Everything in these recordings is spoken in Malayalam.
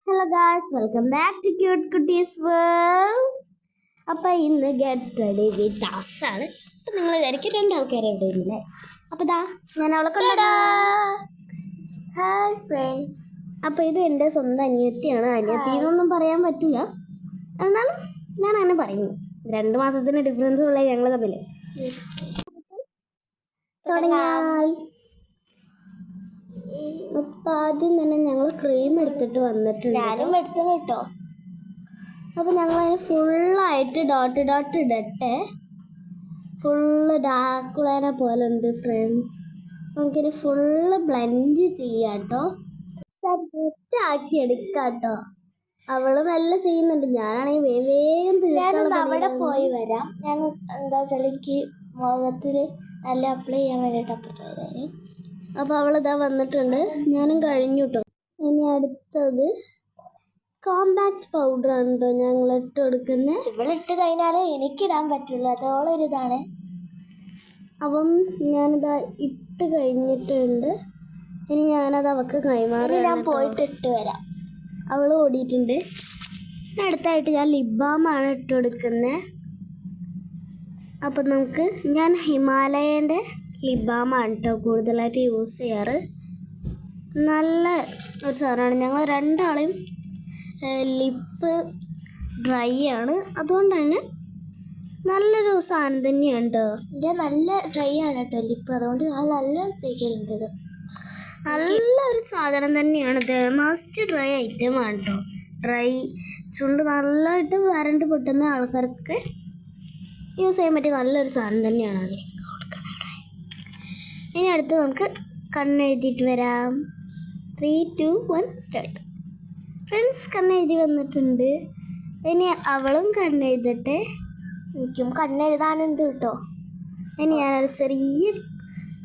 Hello guys, welcome back to cute കുട്ടീസ് വേൾഡ്. അപ്പോൾ ഇന്ന് ഗെറ്റ് റെഡി വിത്ത് അസ് ആണ്. അപ്പം നിങ്ങൾ വിചാരിക്കും രണ്ടാൾക്കാരെ എവിടെ ഇല്ലേ? അപ്പോൾ ഇതാ ഞാൻ അവളെ കൊണ്ടാ. Hi friends. അപ്പോൾ ഇത് എൻ്റെ സ്വന്തം അനിയത്തിയാണ്. അനിയത്തി എന്നൊന്നും പറയാൻ പറ്റില്ല, എന്നാലും ഞാൻ അങ്ങനെ പറയുന്നു. 2 മാസത്തിന് ഡിഫറൻസ് ഉള്ള ഞങ്ങൾ തമ്മിൽ. തുടങ്ങിയാൽ അപ്പം ആദ്യം തന്നെ ഞങ്ങൾ ക്രീം എടുത്തിട്ട് വന്നിട്ടുണ്ട്. ഞാനും എടുത്തത് കേട്ടോ. അപ്പം ഞങ്ങളതിന് ഫുള്ളായിട്ട് ഡോട്ട് ഇടട്ടെ. ഫുള്ള് ഡാക്കുളേനെ പോലെ ഉണ്ട് ഫ്രണ്ട്സ്. നമുക്കിനി ഫുള്ള് ബ്ലെൻഡ് ചെയ്യാം കേട്ടോ. സെറ്റാക്കി എടുക്കാം കേട്ടോ. അവളും എല്ലാം ചെയ്യുന്നുണ്ട്. ഞാനാണെങ്കിൽ വേഗം തീർക്കാൻ അവിടെ പോയി വരാം. ഞാൻ എന്താ വെച്ചാൽ എനിക്ക് മുഖത്തിൽ നല്ല അപ്ലൈ ചെയ്യാൻ വേണ്ടിയിട്ട് അപ്പുറത്ത് പോയതായിരുന്നു. അപ്പോൾ അവളിതാ വന്നിട്ടുണ്ട്. ഞാനും കഴിഞ്ഞു കേട്ടോ. ഇനി അടുത്തത് കോമ്പാക്ട് പൗഡറാണ് കേട്ടോ ഞങ്ങൾ ഇട്ട് കൊടുക്കുന്നത്. ഇവളിട്ട് കഴിഞ്ഞാൽ എനിക്കിടാൻ പറ്റുള്ളൂ, അതോളൊരിതാണ്. അപ്പം ഞാനിതാ ഇട്ട് കഴിഞ്ഞിട്ടുണ്ട്. ഇനി ഞാനത് അവൾക്ക് കൈമാറി ഞാൻ പോയിട്ട് ഇട്ട് വരാം. അവൾ ഓടിയിട്ടുണ്ട്. അടുത്തായിട്ട് ഞാൻ ലിപ് ബാമാണ് ഇട്ട് കൊടുക്കുന്നത്. അപ്പം ഞാൻ ഹിമാലയേൻ്റെ ലിപ് ബാമാണ് കേട്ടോ കൂടുതലായിട്ട് യൂസ് ചെയ്യാറ്. നല്ല ഒരു സാധനമാണ്. ഞങ്ങൾ രണ്ടാളെയും ലിപ്പ് ഡ്രൈ ആണ്, അതുകൊണ്ട് തന്നെ നല്ലൊരു സാധനം തന്നെയാണ് കേട്ടോ. എൻ്റെ നല്ല ഡ്രൈ ആണ് കേട്ടോ ലിപ്പ്, അതുകൊണ്ട് ഞാൻ നല്ല തേക്കലുണ്ട്. ഇത് നല്ലൊരു സാധനം തന്നെയാണ്. ഇത് മസ്റ്റ് ഡ്രൈ ഐറ്റമാണ് കേട്ടോ. ഡ്രൈ ചുണ്ട് നല്ലതായിട്ട് വരണ്ട് പൊട്ടുന്ന ആൾക്കാർക്ക് യൂസ് ചെയ്യാൻ പറ്റിയ നല്ലൊരു സാധനം തന്നെയാണ് അത്. ഇനി അടുത്ത് നമുക്ക് കണ്ണെഴുതിയിട്ട് വരാം. 3, 2, 1 സ്റ്റാർട്ട്. ഫ്രണ്ട്സ് കണ്ണെഴുതി വന്നിട്ടുണ്ട്. ഇനി അവളും കണ്ണെഴുതട്ടെ. എനിക്കും കണ്ണെഴുതാനുണ്ട് കേട്ടോ. ഇനി ഞാനൊരു ചെറിയ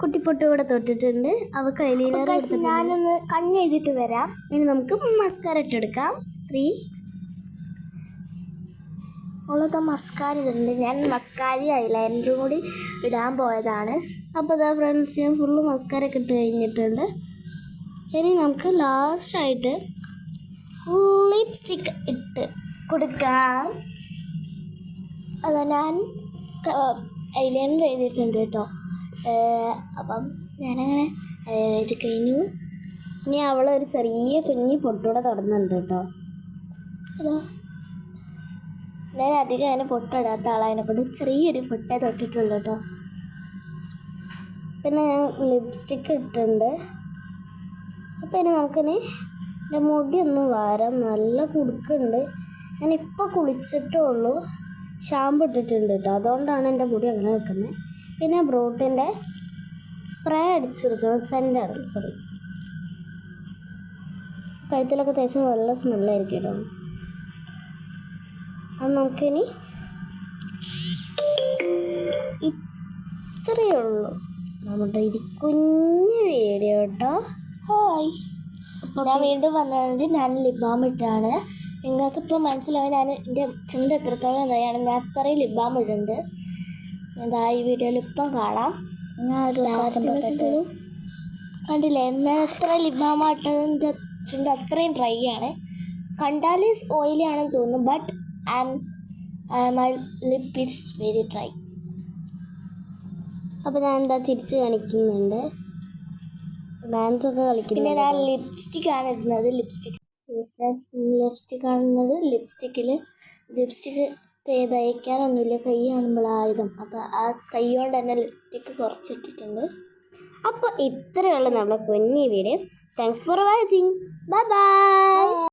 കുട്ടിപ്പൊട്ട് കൂടെ തൊട്ടിട്ടുണ്ട്. അവൾക്ക് ഐലൈനർ എടുത്തിട്ട് ഞാനൊന്ന് കണ്ണെഴുതിയിട്ട് വരാം. ഇനി നമുക്ക് മസ്കാര ഇട്ടെടുക്കാം. 3 അവളത്തെ മസ്കാര ഇടുന്നുണ്ട്. ഞാൻ മസ്കാര ഐലൈനറും കൂടി ഇടാൻ പോയതാണ്. അപ്പോൾ അതാ ഫ്രണ്ട്സ്, ഞാൻ ഫുള്ള് മസ്കാര ഒക്കെ ഇട്ട് കഴിഞ്ഞിട്ടുണ്ട്. ഇനി നമുക്ക് ലാസ്റ്റായിട്ട് ലിപ്സ്റ്റിക്ക് ഇട്ട് കൊടുക്കാം. അതാ ഞാൻ ഐലൈനർ എഴുതിയിട്ടുണ്ട് കേട്ടോ. അപ്പം ഞാനങ്ങനെ എഴുതി കഴിഞ്ഞു. ഇനി അവളൊരു ചെറിയ കുഞ്ഞി പൊട്ടൂടെ തുടർന്നുണ്ട് കേട്ടോ. അതോ ഞാൻ അധികം അങ്ങനെ പൊട്ടിടാത്ത ആളതിനെ കൊണ്ട് ചെറിയൊരു പൊട്ടേ തൊട്ടിട്ടുള്ളൂ കേട്ടോ. പിന്നെ ഞാൻ ലിപ്സ്റ്റിക്ക് ഇട്ടിട്ടുണ്ട്. അപ്പോൾ ഇനി നമുക്കിനി എൻ്റെ മുടിയൊന്നും വാരാം. നല്ല കുടുക്കുണ്ട്. ഞാനിപ്പോൾ കുളിച്ചിട്ടേ ഉള്ളൂ, ഷാമ്പു ഇട്ടിട്ടുണ്ട് കേട്ടോ. അതുകൊണ്ടാണ് എൻ്റെ മുടി അങ്ങനെ വെക്കുന്നത്. പിന്നെ ബ്രോട്ടിൻ്റെ സ്പ്രേ അടിച്ചു കൊടുക്കണം. സെൻ്റാണ്, സോറി. കഴുത്തിലൊക്കെ തേച്ച് നല്ല സ്മെല്ലായിരിക്കും കേട്ടോ. അത് നമുക്കിനി ഇത്രയേ ഉള്ളൂ നമ്മുടെ ഒരു കുഞ്ഞു വീഡിയോ കേട്ടോ. ഹായ്, ഞാൻ വീണ്ടും വന്നത് ഞാൻ ലിപ് ബാം ഇട്ടാണ്. നിങ്ങൾക്കിപ്പോൾ മനസ്സിലാവും ഞാൻ എൻ്റെ ചുണ്ട് എത്രത്തോളം നല്ലതാണ്. ഞാൻ അത്രയും ലിപ് ബാം ഇടുന്നുണ്ട്. എന്താ ഈ വീഡിയോയിൽ ഇപ്പം കാണാം. കണ്ടില്ലേ എന്നാൽ എത്ര ലിപ് ബാം ഇട്ടത്. എൻ്റെ ചുണ്ട് അത്രയും ഡ്രൈ ആണ്. കണ്ടാൽ ഓയിലി ആണെന്ന് തോന്നുന്നു, but my lip is very dry. അപ്പോൾ ഞാൻ എന്താ തിരിച്ച് കാണിക്കുന്നുണ്ട്, ഡാൻസൊക്കെ കളിക്കുന്നത്. പിന്നെ ഞാൻ ലിപ്സ്റ്റിക്കാണ് ഇടുന്നത്. ലിപ്സ്റ്റിക്കാണ് ഇടുന്നത്. ലിപ്സ്റ്റിക്ക് തേക്കാനൊന്നുമില്ല, കൈ കാണുമ്പോൾ ആയുധം. അപ്പോൾ ആ കൈ കൊണ്ട് തന്നെ ലിപ്സ്റ്റിക്ക് കുറച്ചിട്ടിട്ടുണ്ട്. അപ്പോൾ ഇത്രയുള്ള നമ്മുടെ കുഞ്ഞി video. Thanks for watching. Bye bye.